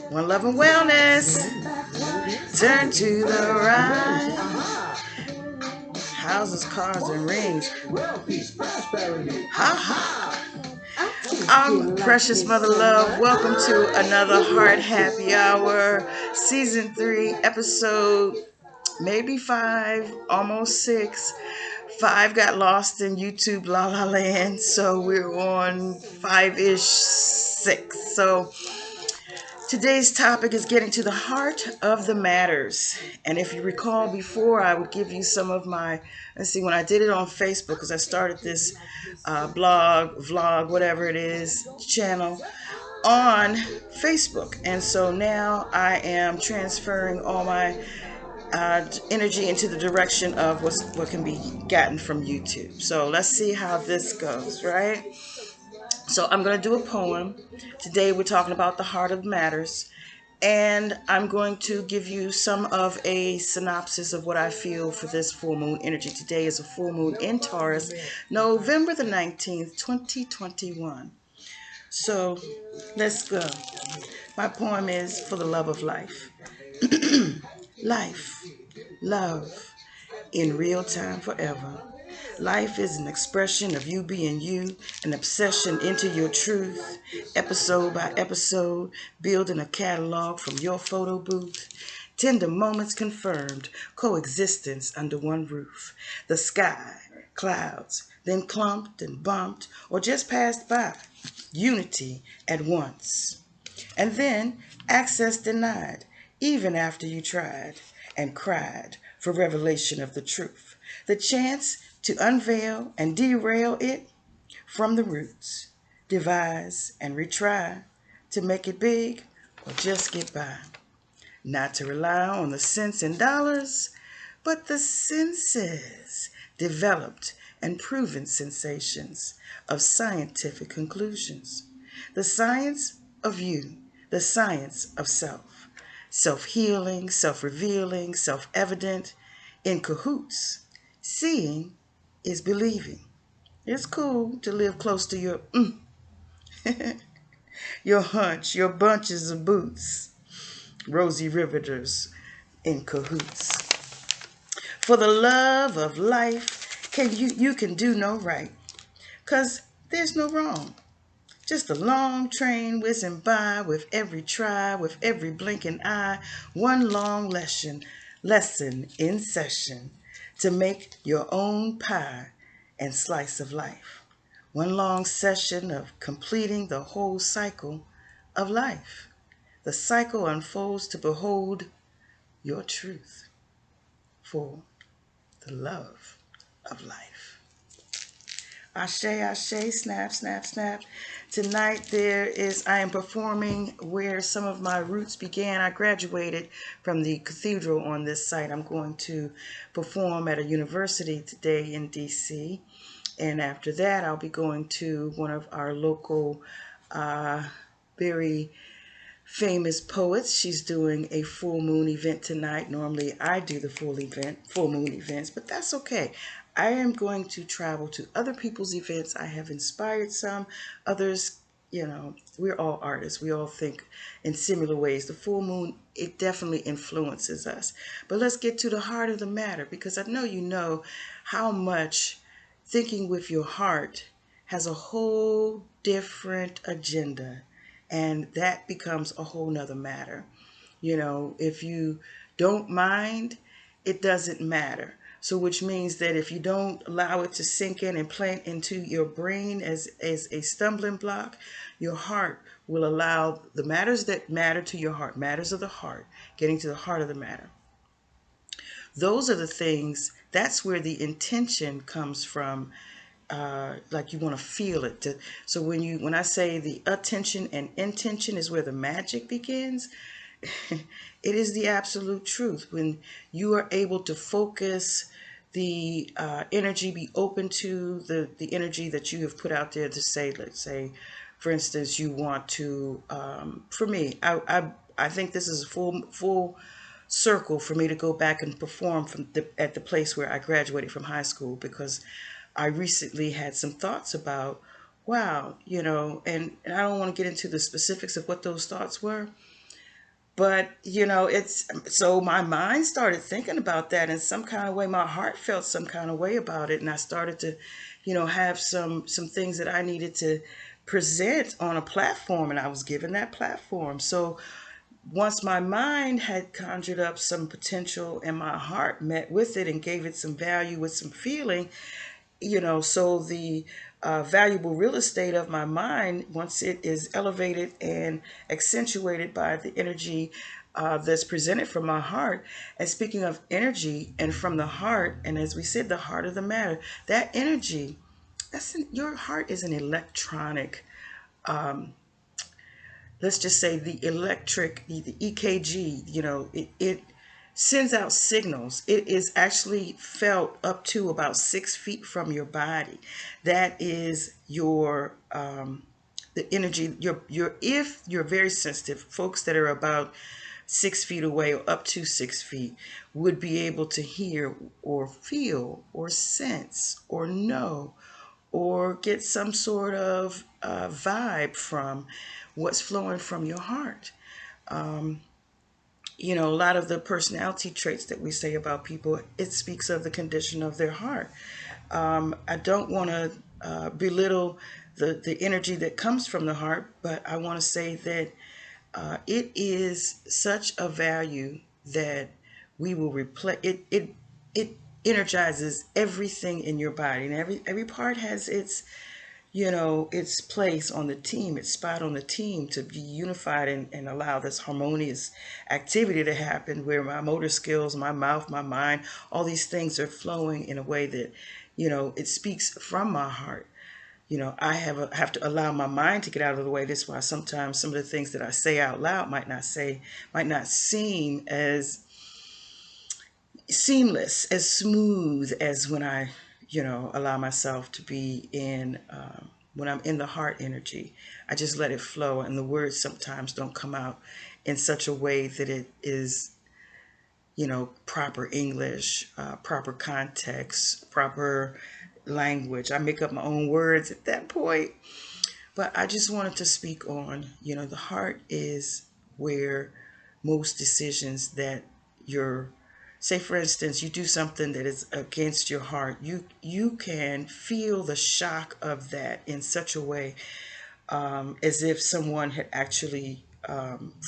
One Love and Wellness. Turn to the right. Houses, cars, and rings. Ha ha. I'm Precious Mother Love. Welcome to another Heart Happy Hour, Season 3, Episode maybe 5, almost 6. 5 got lost in YouTube La La Land, so we're on 5-ish 6. So today's topic is getting to the heart of the matters. And if you recall before, I would give you some of my, let's see, when I did it on Facebook, because I started this blog, vlog, whatever it is, channel on Facebook. And so now I am transferring all my energy into the direction of what can be gotten from YouTube. So let's see how this goes, right? So I'm going to do a poem. Today we're talking about the heart of matters. And I'm going to give you some of a synopsis of what I feel for this full moon energy. Today is a full moon in Taurus, November the 19th, 2021. So let's go. My poem is For the Love of Life. Life, love, in real time forever. Life is an expression of you being you, an obsession into your truth, episode by episode, building a catalog from your photo booth. Tender moments confirmed, coexistence under one roof. The sky, clouds, then clumped and bumped, or just passed by. Unity at once. And then access denied, even after you tried and cried for revelation of the truth. The chance to unveil and derail it from the roots, devise and retry to make it big or just get by. Not to rely on the cents and dollars, but the senses, developed and proven sensations of scientific conclusions. The science of you, the science of self. Self-healing, self-revealing, self-evident, in cahoots. Seeing is believing. It's cool to live close to your your hunch, your bunches of boots. Rosy Riveters in cahoots. For the love of life, you can do no right, 'cause there's no wrong. Just a long train whizzing by with every try, with every blinking eye, one long lesson in session to make your own pie and slice of life. One long session of completing the whole cycle of life. The cycle unfolds to behold your truth for the love of life. Ashe, ashe, snap, snap, snap. Tonight I am performing where some of my roots began. I graduated from the cathedral on this site. I'm going to perform at a university today in DC. And after that, I'll be going to one of our local, very famous poets. She's doing a full moon event tonight. Normally I do the full moon events, but that's okay. I am going to travel to other people's events. I have inspired some, others, we're all artists. We all think in similar ways. The full moon, it definitely influences us. But let's get to the heart of the matter, because I know you know how much thinking with your heart has a whole different agenda. And that becomes a whole nother matter. If you don't mind, it doesn't matter. So which means that if you don't allow it to sink in and plant into your brain as a stumbling block, your heart will allow the matters that matter to your heart, matters of the heart, getting to the heart of the matter. Those are the things, that's where the intention comes from. Like you want to feel it. So when I say the attention and intention is where the magic begins, it is the absolute truth. When you are able to focus the energy, be open to the energy that you have put out there to say, let's say, for instance, you want to, for me, I think this is a full circle for me to go back and perform at the place where I graduated from high school, because I recently had some thoughts about wow, and I don't want to get into the specifics of what those thoughts were, but it's so my mind started thinking about that in some kind of way. My heart felt some kind of way about it, and I started to, have some things that I needed to present on a platform, and I was given that platform. So once my mind had conjured up some potential and my heart met with it and gave it some value with some feeling, so the valuable real estate of my mind, once it is elevated and accentuated by the energy that's presented from my heart. And speaking of energy and from the heart, and as we said, the heart of the matter, that energy, your heart is an electronic, let's just say the electric, the EKG, it sends out signals. It is actually felt up to about 6 feet from your body. That is the energy. If you're very sensitive, folks that are about 6 feet away or up to 6 feet would be able to hear or feel or sense or know or get some sort of vibe from what's flowing from your heart. A lot of the personality traits that we say about people, it speaks of the condition of their heart. I don't want to belittle the energy that comes from the heart, but I want to say that it is such a value that we will replace it. It energizes everything in your body, and every part has its place on the team, its spot on the team to be unified and allow this harmonious activity to happen where my motor skills, my mouth, my mind, all these things are flowing in a way that, it speaks from my heart. I have to allow my mind to get out of the way. That's why sometimes some of the things that I say out loud might not seem as seamless, as smooth as when I, allow myself to be in, when I'm in the heart energy. I just let it flow, and the words sometimes don't come out in such a way that it is, proper English, proper context, proper language. I make up my own words at that point. But I just wanted to speak on, the heart is where most decisions that you're, say for instance, you do something that is against your heart, you can feel the shock of that in such a way, as if someone had actually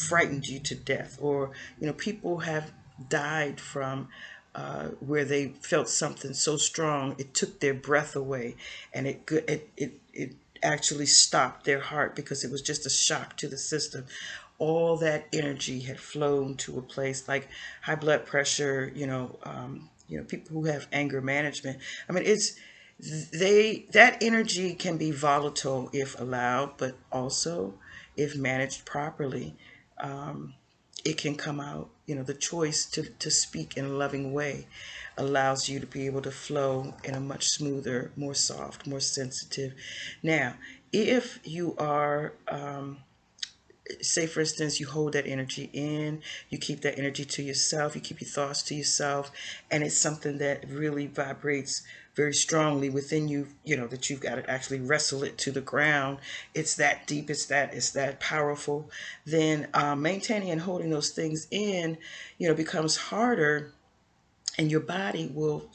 frightened you to death, or people have died from where they felt something so strong it took their breath away, and it actually stopped their heart because it was just a shock to the system. All that energy had flown to a place like high blood pressure, people who have anger management. I mean, that energy can be volatile if allowed, but also if managed properly, it can come out. The choice to speak in a loving way allows you to be able to flow in a much smoother, more soft, more sensitive. Now, if you are, say for instance, you hold that energy in, you keep that energy to yourself, you keep your thoughts to yourself, and it's something that really vibrates very strongly within you, that you've got to actually wrestle it to the ground. It's that deep, it's that powerful. Then maintaining and holding those things in, becomes harder, and your body will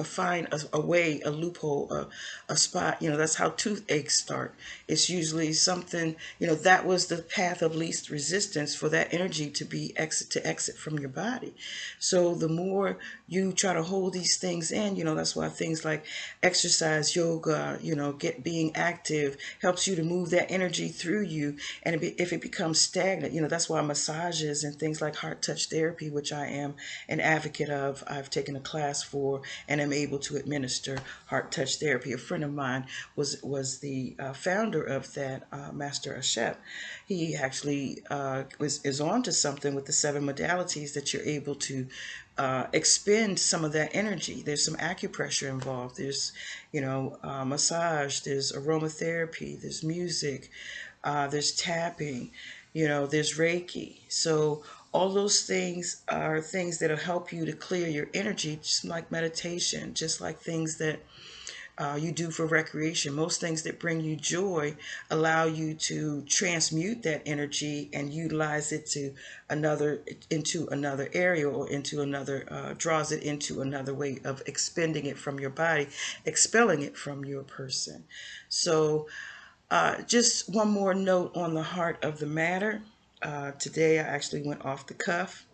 find a way, a loophole, a spot. That's how toothaches start. It's usually something, that was the path of least resistance for that energy to exit from your body. So the more you try to hold these things in, that's why things like exercise, yoga, get being active helps you to move that energy through you. And if it becomes stagnant, that's why massages and things like heart touch therapy, which I am an advocate of, I've taken a class for and am able to administer heart touch therapy. A friend of mine was the founder of that, Master Ashep. He actually is on to something with the 7 modalities that you're able to expend some of that energy. There's some acupressure involved. There's, massage. There's aromatherapy. There's music. There's tapping. There's Reiki. So all those things are things that'll help you to clear your energy, just like meditation, just like things that you do for recreation. Most things that bring you joy allow you to transmute that energy and utilize it to another into another area, or into another draws it into another way of expending it from your body, expelling it from your person. So just one more note on the heart of the matter. Today I actually went off the cuff.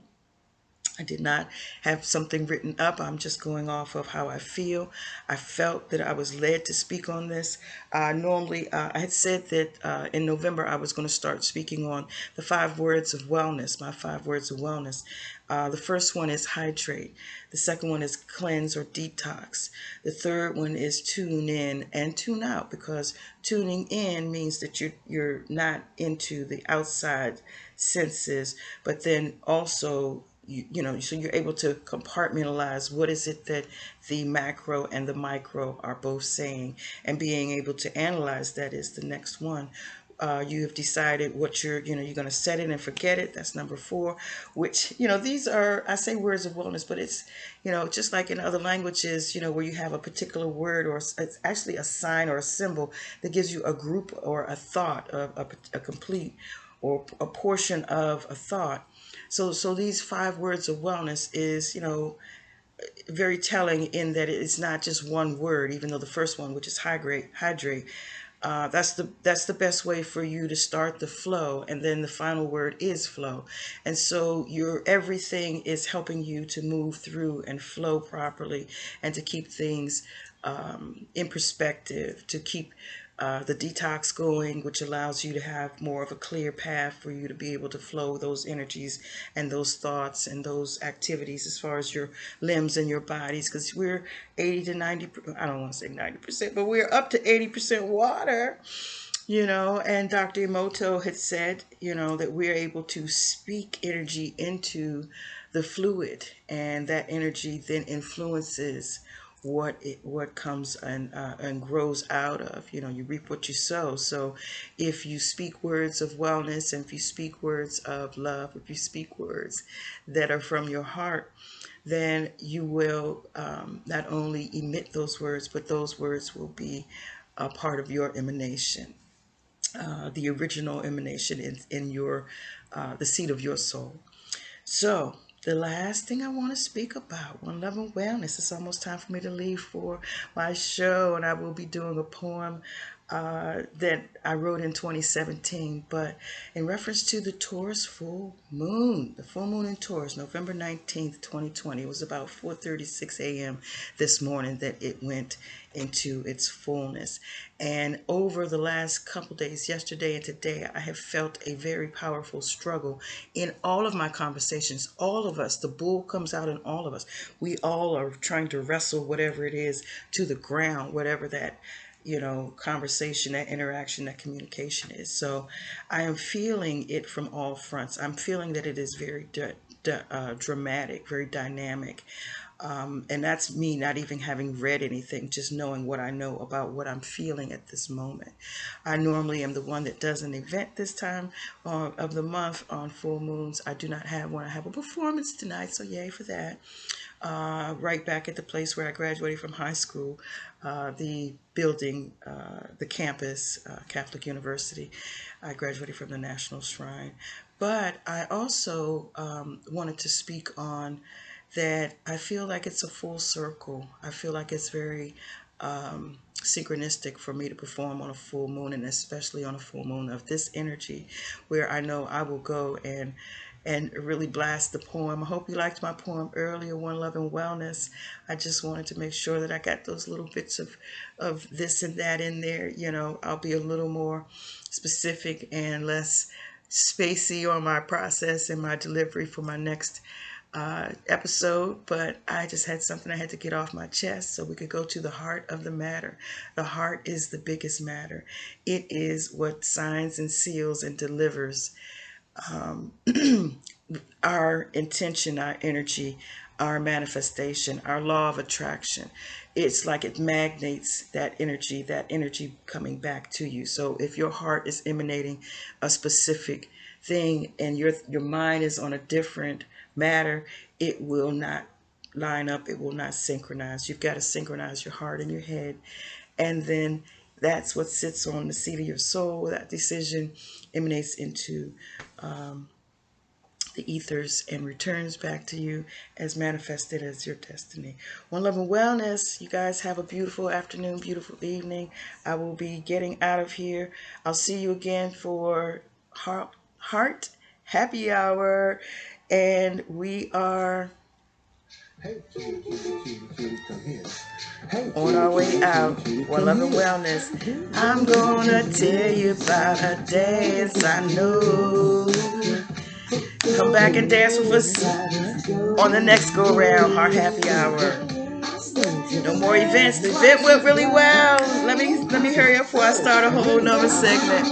I did not have something written up. I'm just going off of how I feel. I felt that I was led to speak on this. Normally, I had said that in November I was going to start speaking on the 5 words of wellness, my 5 words of wellness. The first one is hydrate. The second one is cleanse or detox. The third one is tune in and tune out, because tuning in means that you're not into the outside senses, but then also so you're able to compartmentalize what is it that the macro and the micro are both saying, and being able to analyze that is the next one. You have decided what you're going to set it and forget it. That's number 4, which, these are, I say words of wellness, but it's, just like in other languages, where you have a particular word, or it's actually a sign or a symbol that gives you a group or a thought, a complete or a portion of a thought. So these 5 words of wellness is, very telling, in that it's not just one word, even though the first one, which is hydrate, that's the best way for you to start the flow, and then the final word is flow. And so your everything is helping you to move through and flow properly, and to keep things in perspective, to keep the detox going, which allows you to have more of a clear path for you to be able to flow those energies and those thoughts and those activities as far as your limbs and your bodies, because we're 80 to 90, I don't want to say 90%, but we're up to 80% water. And Dr. Emoto had said, that we're able to speak energy into the fluid, and that energy then influences what comes and grows out of. You reap what you sow. So if you speak words of wellness, and if you speak words of love, if you speak words that are from your heart, then you will not only emit those words, but those words will be a part of your emanation, the original emanation in your the seat of your soul. So, the last thing I want to speak about, One Love and Wellness. It's almost time for me to leave for my show, and I will be doing a poem that I wrote in 2017. But in reference to the Taurus full moon, the full moon in Taurus, November 19th, 2020, it was about 4:36 a.m. this morning that it went into its fullness. And over the last couple days, yesterday and today, I have felt a very powerful struggle in all of my conversations. All of us, the bull comes out in all of us. We all are trying to wrestle whatever it is to the ground, whatever that conversation, that interaction, that communication is. So I am feeling it from all fronts. I'm feeling that it is very dramatic, very dynamic. And that's me not even having read anything, just knowing what I know about what I'm feeling at this moment. I normally am the one that does an event this time of the month on full moons. I do not have one. I have a performance tonight, so yay for that. Right back at the place where I graduated from high school, the building, the campus, Catholic University. I graduated from the National Shrine. But I also wanted to speak on that. I feel like it's a full circle. I feel like it's very synchronistic for me to perform on a full moon, and especially on a full moon of this energy, where I know I will go and really blast the poem. I hope you liked my poem earlier, One Love and Wellness. I just wanted to make sure that I got those little bits of this and that in there. I'll be a little more specific and less spacey on my process and my delivery for my next episode, but I just had something I had to get off my chest so we could go to the heart of the matter. The heart is the biggest matter. It is what signs and seals and delivers our intention, our energy, our manifestation, our law of attraction. It's like it magnates that energy coming back to you. So if your heart is emanating a specific thing and your mind is on a different matter, it will not line up, it will not synchronize. You've got to synchronize your heart and your head. And then that's what sits on the seat of your soul. That decision emanates into the ethers and returns back to you as manifested as your destiny. One Love and Wellness. You guys have a beautiful afternoon, beautiful evening. I will be getting out of here. I'll see you again for Heart Happy Hour. And we are on our way out. One Love and Wellness. I'm gonna tell you about a dance I know. Come back and dance with us on the next go around, Heart Happy Hour. No more events. The event went really well. Let me hurry up before I start a whole nother segment.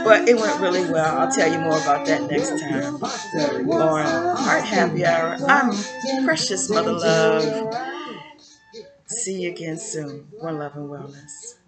But it went really well. I'll tell you more about that next time on Heart Happy Hour. I'm Precious Mother Love. See you again soon. One Love and Wellness.